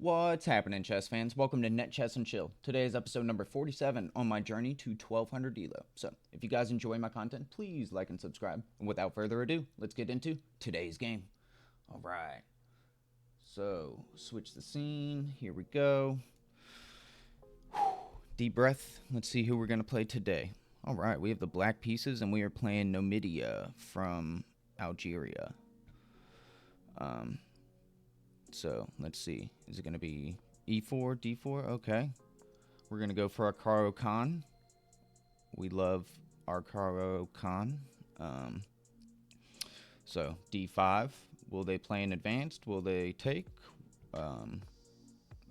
What's happening, chess fans? Welcome to Net Chess and Chill. Today is episode number 47 on my journey to 1200 ELO. So, if you guys enjoy my content, please like and subscribe. And without further ado, let's get into today's game. Alright. So, switch the scene. Here we go. Deep breath. Let's see who we're going to play today. Alright, we have the black pieces and we are playing Nomidia from Algeria. So, let's see. Is it going to be E4, D4? Okay. We're going to go for our Caro Khan. We love our Caro Khan. So, D5. Will they play in advanced? Will they take?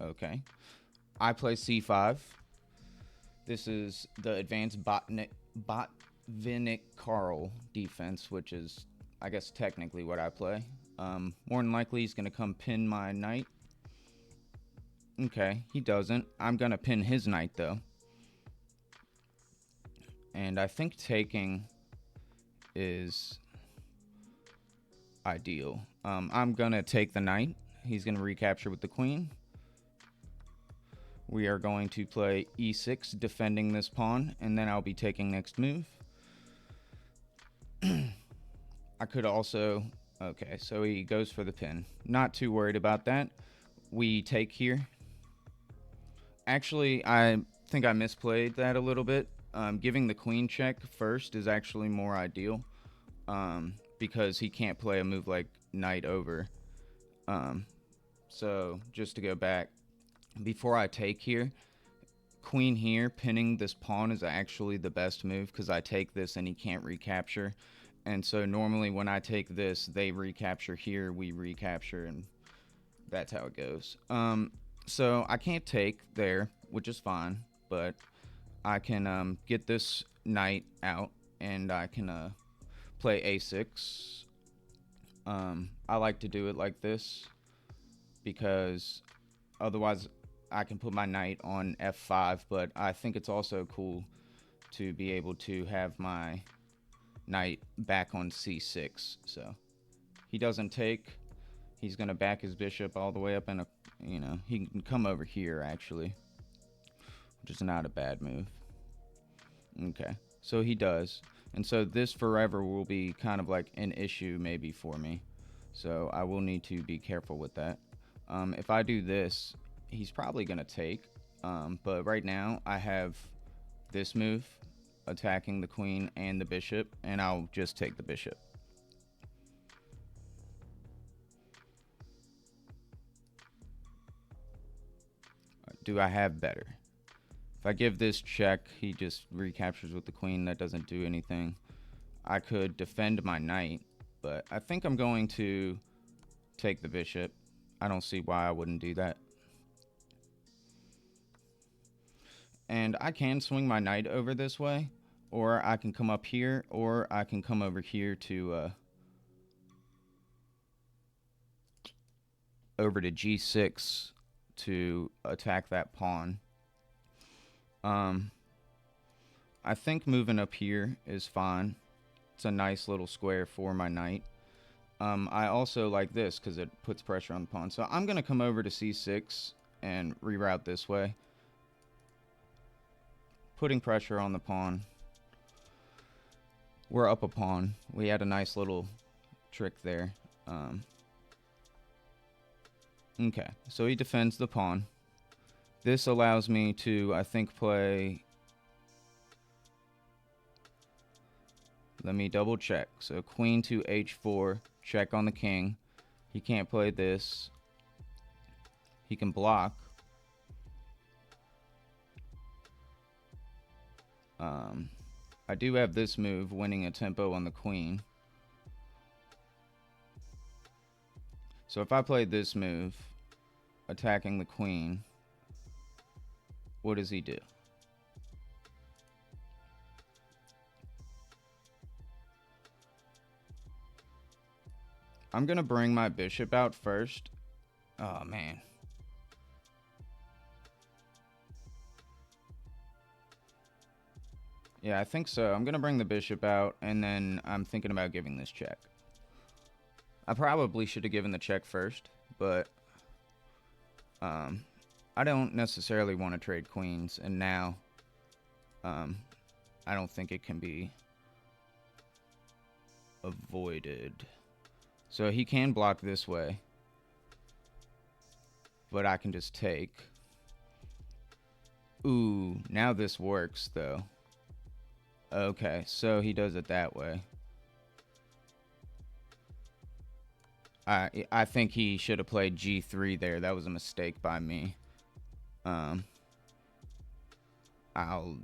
Okay. I play C5. This is the advanced Botvinnik Karl defense, which is, I guess, technically what I play. More than likely, he's going to come pin my knight. Okay, he doesn't. I'm going to pin his knight, though. And I think taking is ideal. I'm going to take the knight. He's going to recapture with the queen. We are going to play E6, defending this pawn, and then I'll be taking next move. I could also... Okay, so he goes for the pin. Not too worried about that. We take here. Actually, I think I misplayed that a little bit. Giving the queen check first is actually more ideal. Because he can't play a move like knight over. So, just to go back. Before I take here, queen here, pinning this pawn is actually the best move. Because I take this and he can't recapture. And so normally when I take this, they recapture here, we recapture, and that's how it goes. So I can't take there, which is fine, but I can get this knight out, and I can play A6. I like to do it like this, because otherwise I can put my knight on F5, but I think it's also cool to be able to have my knight back on C6. So he doesn't take. He's gonna back his bishop all the way up in a, he can come over here actually, which is not a bad move. Okay, so he does, and so this forever will be kind of like an issue maybe for me, so I will need to be careful with that. If I do this, he's probably gonna take, but right now I have this move attacking the queen and the bishop, and I'll just take the bishop. Do I have better? If I give this check, he just recaptures with the queen. That doesn't do anything. I could defend my knight, but I think I'm going to take the bishop. I don't see why I wouldn't do that. And I can swing my knight over this way, or I can come up here, or I can come over here to over to G6 to attack that pawn. I think moving up here is fine. It's a nice little square for my knight. I also like this because it puts pressure on the pawn. So I'm going to come over to C6 and reroute this way, putting pressure on the pawn. We're up a pawn. We had a nice little trick there. Okay, so he defends the pawn. This allows me to, I think, play... Let me double check. So queen to H4, check on the king. He can't play this. He can block. I do have this move, winning a tempo on the queen. So if I play this move, attacking the queen, what does he do? I'm going to bring my bishop out first. Oh, man. Yeah, I think so. I'm going to bring the bishop out, and then I'm thinking about giving this check. I probably should have given the check first, but Um, I don't necessarily want to trade queens, and now um, I don't think it can be avoided. So he can block this way, but I can just take. Ooh, now this works, though. Okay, so he does it that way. I think he should have played g3 there. That was a mistake by me. Um, I'll,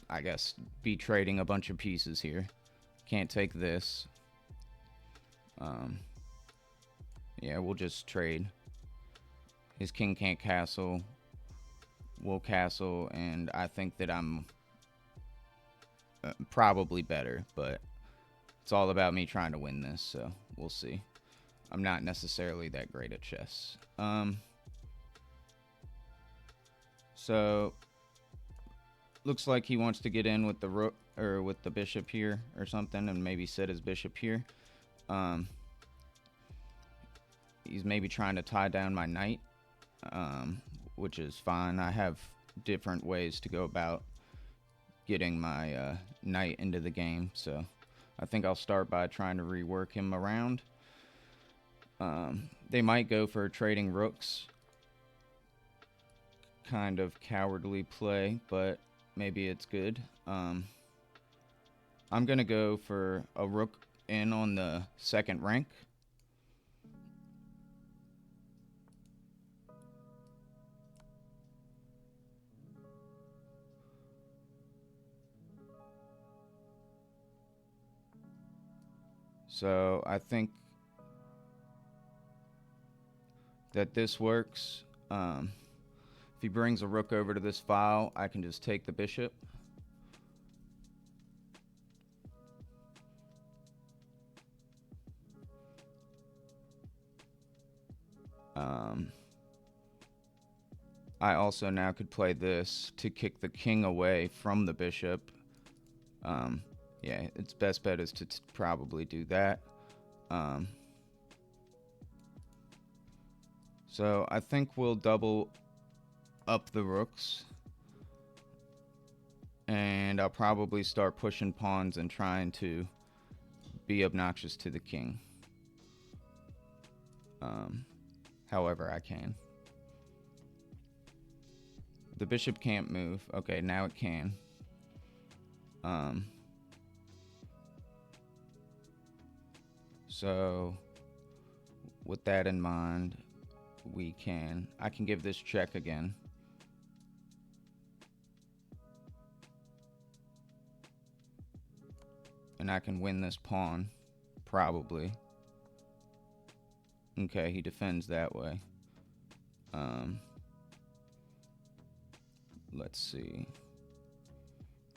I guess, be trading a bunch of pieces here. Can't take this. Yeah, we'll just trade. His king can't castle. We'll castle, and I think that I'm probably better, but it's all about me trying to win this, so we'll see. I'm not necessarily that great at chess. So looks like he wants to get in with the rook or with the bishop here or something, and maybe set his bishop here. He's maybe trying to tie down my knight, which is fine. I have different ways to go about getting my knight into the game, so I think I'll start by trying to rework him around. They might go for trading rooks. Kind of cowardly play, but maybe it's good. I'm going to go for a rook in on the second rank. So I think that this works. If he brings a rook over to this file, I can just take the bishop. I also now could play this to kick the king away from the bishop. Yeah, its best bet is to probably do that. So I think we'll double up the rooks. And I'll probably start pushing pawns and trying to be obnoxious to the king. However I can. The bishop can't move. Okay, now it can. So with that in mind, I can give this check again. And I can win this pawn, probably. Okay, he defends that way. Let's see.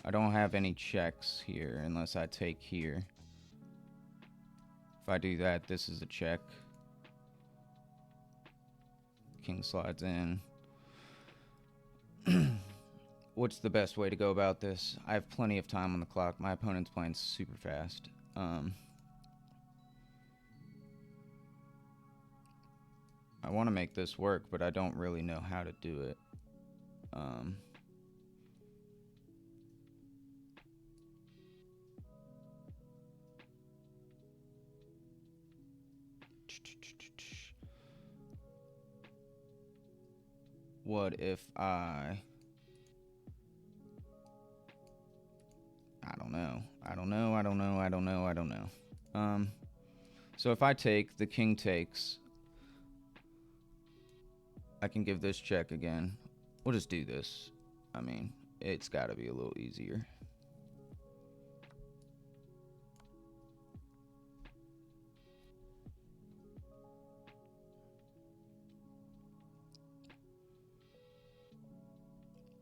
I don't have any checks here unless I take here. If I do that, this is a check. King slides in. What's the best way to go about this? I have plenty of time on the clock. My opponent's playing super fast. I want to make this work, but I don't really know how to do it. What if I don't know. So if I take, the king takes. I can give this check again. We'll just do this. I mean, it's got to be a little easier.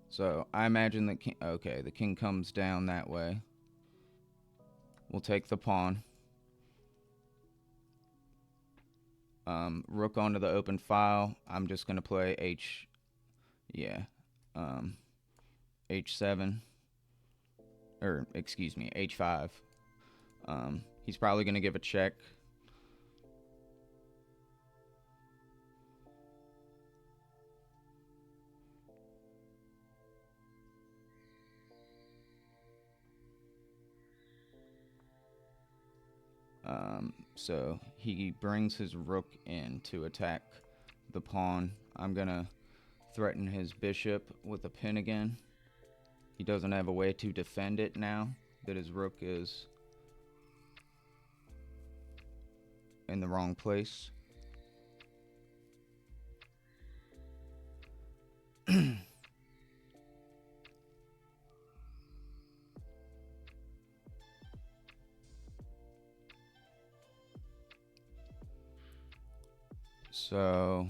So I imagine the king. Okay, the king comes down that way. We'll take the pawn. Rook onto the open file. I'm just gonna play H7, or excuse me, H5. He's probably gonna give a check. So he brings his rook in to attack the pawn. I'm gonna threaten his bishop with a pin again. He doesn't have a way to defend it now that his rook is in the wrong place. So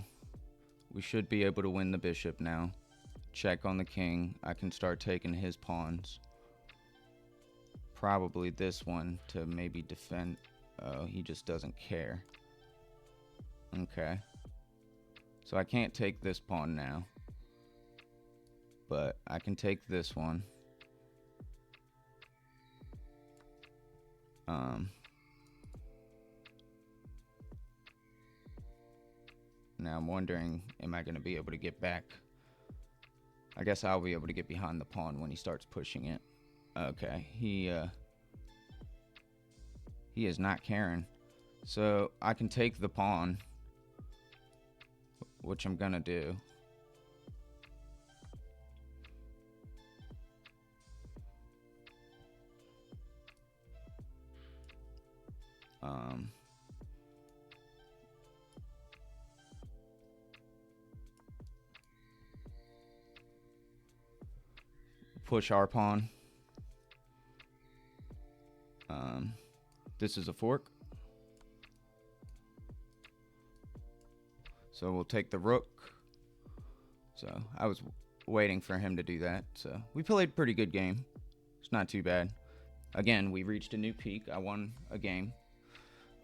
we should be able to win the bishop now. Check on the king. I can start taking his pawns. Probably this one to maybe defend. Oh, he just doesn't care. Okay. So I can't take this pawn now. But I can take this one. Now I'm wondering, am I going to be able to get back? I guess I'll be able to get behind the pawn when he starts pushing it. Okay, he is not caring. So I can take the pawn, which I'm gonna do. Push our pawn. This is a fork. So we'll take the rook. So I was waiting for him to do that. So we played a pretty good game. It's not too bad. Again, we reached a new peak. I won a game.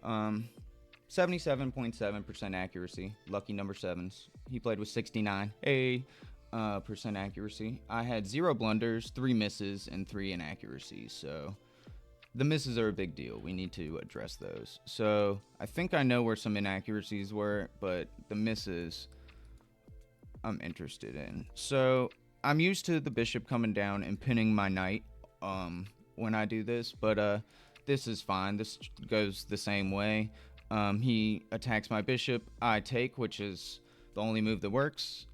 77.7% accuracy. Lucky number sevens. He played with 69% accuracy. I had 0 blunders, 3 misses, and 3 inaccuracies. So the misses are a big deal. We need to address those. So I think I know where some inaccuracies were, but the misses I'm interested in. So I'm used to the bishop coming down and pinning my knight when I do this, but this is fine. This goes the same way. He attacks my bishop. I take, which is the only move that works.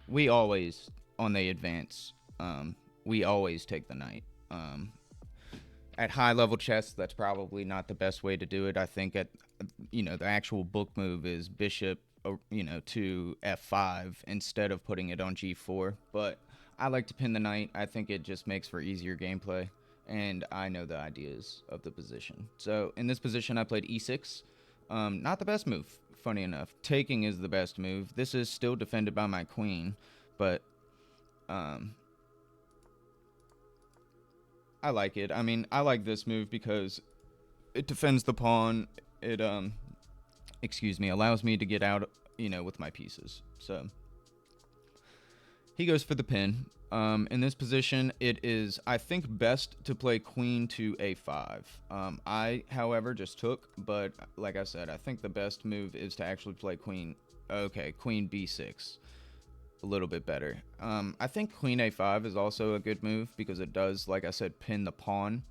We always, on the advance, we always take the knight. At high level chess, that's probably not the best way to do it. I think the actual book move is bishop, to f5 instead of putting it on g4. But I like to pin the knight. I think it just makes for easier gameplay, and I know the ideas of the position. So in this position, I played e6. Not the best move, funny enough. Taking is the best move. This is still defended by my queen, but I like it. I mean, I like this move because it defends the pawn. It allows me to get out, with my pieces. So he goes for the pin. In this position, it is, I think, best to play queen to a5. I, however, just took, but like I said, I think the best move is to actually play queen. Okay, queen b6. A little bit better. I think queen a5 is also a good move because it does, like I said, pin the pawn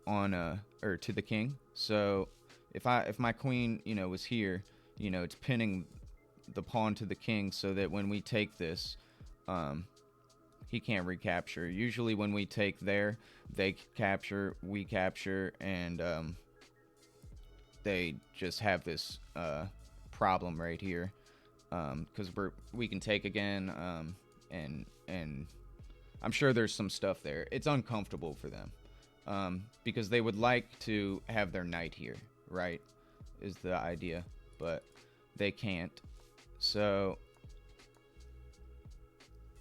on or to the king. So if my queen, was here, it's pinning the pawn to the king so that when we take this, he can't recapture. Usually when we take there, they capture, we capture, and they just have this problem right here. Because we can take again, and I'm sure there's some stuff there. It's uncomfortable for them, because they would like to have their knight here, right? Is the idea, but they can't. So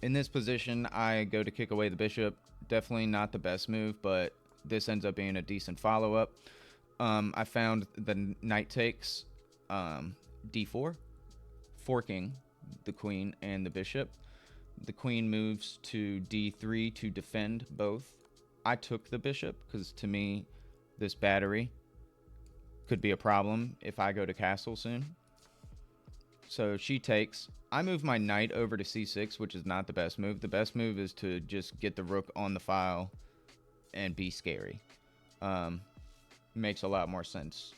in this position, I go to kick away the bishop. Definitely not the best move, but this ends up being a decent follow-up. I found the knight takes d4. Forking the queen and the bishop. The queen moves to d3 to defend both. I took the bishop because to me this battery could be a problem if I go to castle soon. So she takes. I move my knight over to c6, which is not the best move. The best move is to just get the rook on the file and be scary. Makes a lot more sense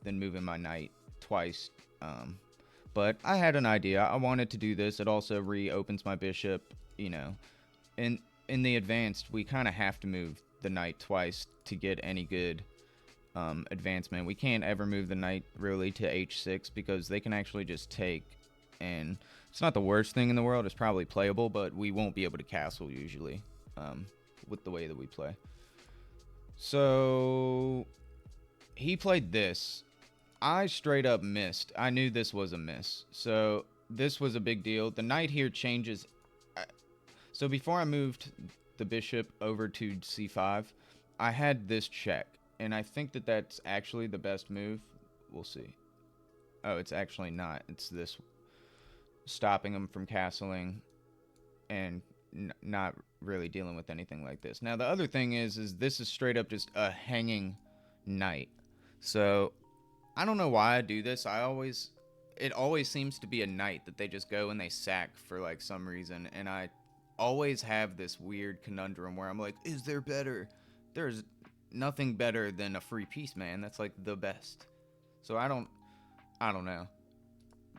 than moving my knight twice. But I had an idea. I wanted to do this. It also reopens my bishop. You know, in the advanced, we kind of have to move the knight twice to get any good advancement. We can't ever move the knight really to h6 because they can actually just take, and it's not the worst thing in the world. It's probably playable, but we won't be able to castle usually with the way that we play. So he played this. I straight up missed. I knew this was a miss. So this was a big deal. The knight here changes. So before I moved the bishop over to c5, I had this check. And I think that that's actually the best move. We'll see. Oh, it's actually not. It's this, stopping him from castling and not really dealing with anything like this. Now, the other thing is this is straight up just a hanging knight. So I don't know why I do this. It always seems to be a knight that they just go and they sack for like some reason. And I always have this weird conundrum where I'm like, is there better? There's nothing better than a free piece, man. That's like the best. So I don't know.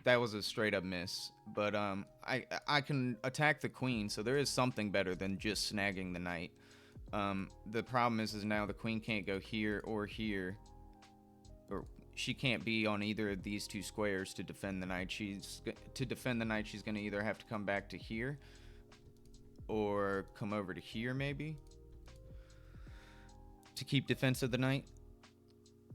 That was a straight up miss. But I can attack the queen, so there is something better than just snagging the knight. The problem is now the queen can't go here or here, or she can't be on either of these two squares to defend the knight. She's going to either have to come back to here or come over to here maybe to keep defense of the knight,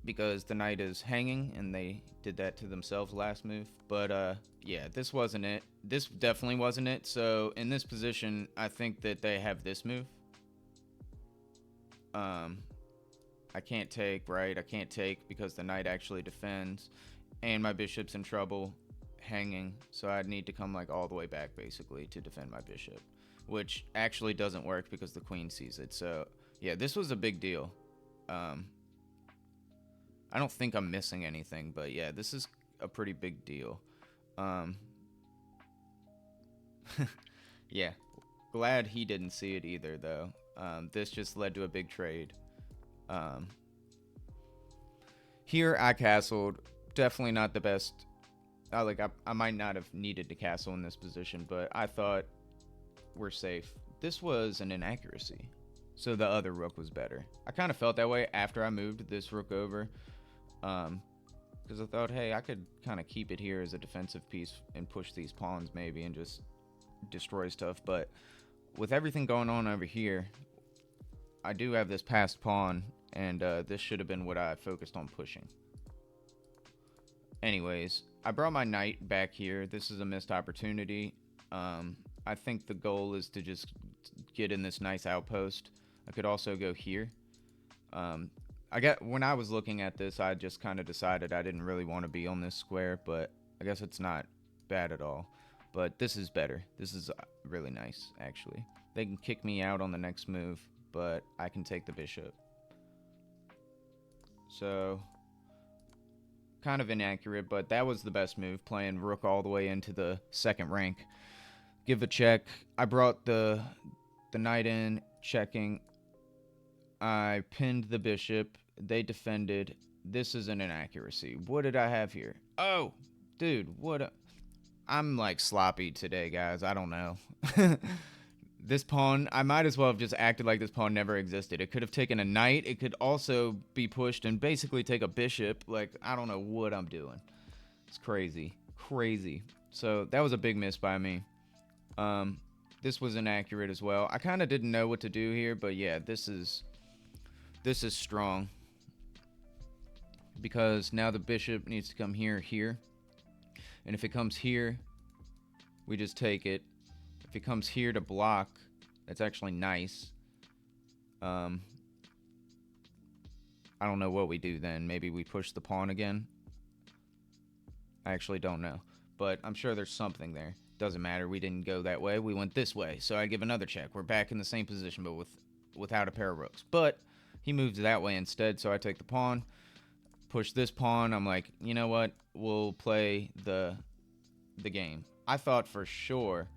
because the knight is hanging and they did that to themselves last move. But yeah, this wasn't it. This definitely wasn't it. So in this position, I think that they have this move. I can't take, right? I can't take because the knight actually defends and my bishop's in trouble hanging. So I'd need to come like all the way back basically to defend my bishop, which actually doesn't work because the queen sees it. So yeah, this was a big deal. I don't think I'm missing anything, but yeah, this is a pretty big deal. Yeah, glad he didn't see it either, though. This just led to a big trade. Here I castled. Definitely not the best. I might not have needed to castle in this position, but I thought we're safe. This was an inaccuracy, so the other rook was better. I kind of felt that way after I moved this rook over, because I thought, hey, I could kind of keep it here as a defensive piece and push these pawns maybe and just destroy stuff. But with everything going on over here, I do have this passed pawn, and this should have been what I focused on pushing. Anyways, I brought my knight back here. This is a missed opportunity. I think the goal is to just get in this nice outpost. I could also go here. When I was looking at this, I just kind of decided I didn't really want to be on this square, but I guess it's not bad at all. But this is better. This is really nice, actually. They can kick me out on the next move, but I can take the bishop. So, kind of inaccurate, but that was the best move, playing rook all the way into the second rank. Give a check. I brought the knight in, checking. I pinned the bishop. They defended. This is an inaccuracy. What did I have here? Oh, dude, I'm like sloppy today, guys. I don't know. This pawn, I might as well have just acted like this pawn never existed. It could have taken a knight. It could also be pushed and basically take a bishop. Like, I don't know what I'm doing. It's crazy. Crazy. So that was a big miss by me. This was inaccurate as well. I kind of didn't know what to do here, but yeah, this is strong. Because now the bishop needs to come here. And if it comes here, we just take it. If it comes here to block, that's actually nice. I don't know what we do then. Maybe we push the pawn again. I actually don't know. But I'm sure there's something there. Doesn't matter. We didn't go that way. We went this way. So I give another check. We're back in the same position, but without a pair of rooks. But he moves that way instead, so I take the pawn. Push this pawn. I'm like, you know what? We'll play the game. I thought for sure,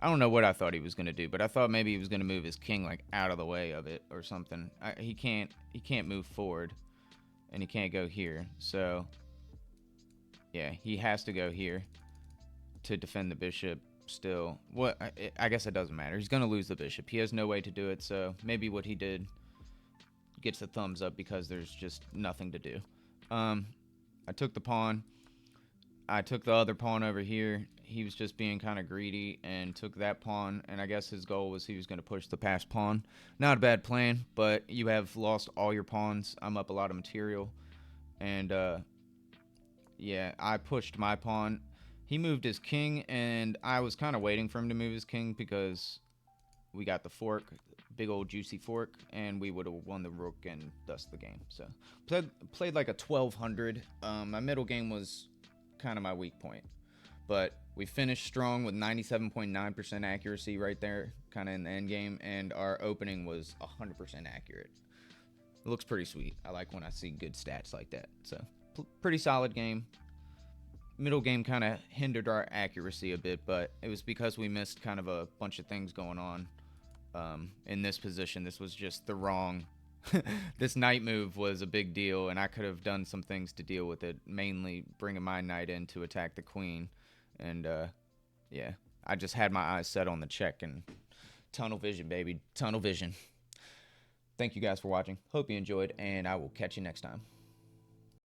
I don't know what I thought he was going to do, but I thought maybe he was going to move his king like out of the way of it or something. He can't move forward. and he can't go here. So yeah, he has to go here to defend the bishop still. What I guess it doesn't matter. He's going to lose the bishop. He has no way to do it, so maybe what he did gets a thumbs up because there's just nothing to do. I took the pawn. I took the other pawn over here. He was just being kind of greedy and took that pawn, and I guess his goal was he was going to push the passed pawn. Not a bad plan, but you have lost all your pawns. I'm up a lot of material, and yeah, I pushed my pawn. He moved his king, and I was kind of waiting for him to move his king because we got the fork, big old juicy fork, and we would have won the rook and thus the game. So played like a 1200. My middle game was kind of my weak point, but we finished strong with 97.9% accuracy right there, kind of in the end game, and our opening was 100% accurate. It looks pretty sweet. I like when I see good stats like that. So pretty solid game. Middle game kind of hindered our accuracy a bit, but it was because we missed kind of a bunch of things going on in this position. This was just the wrong. This knight move was a big deal, and I could have done some things to deal with it, mainly bringing my knight in to attack the queen. And yeah, I just had my eyes set on the check and tunnel vision, baby. Tunnel vision. Thank you guys for watching. Hope you enjoyed, and I will catch you next time.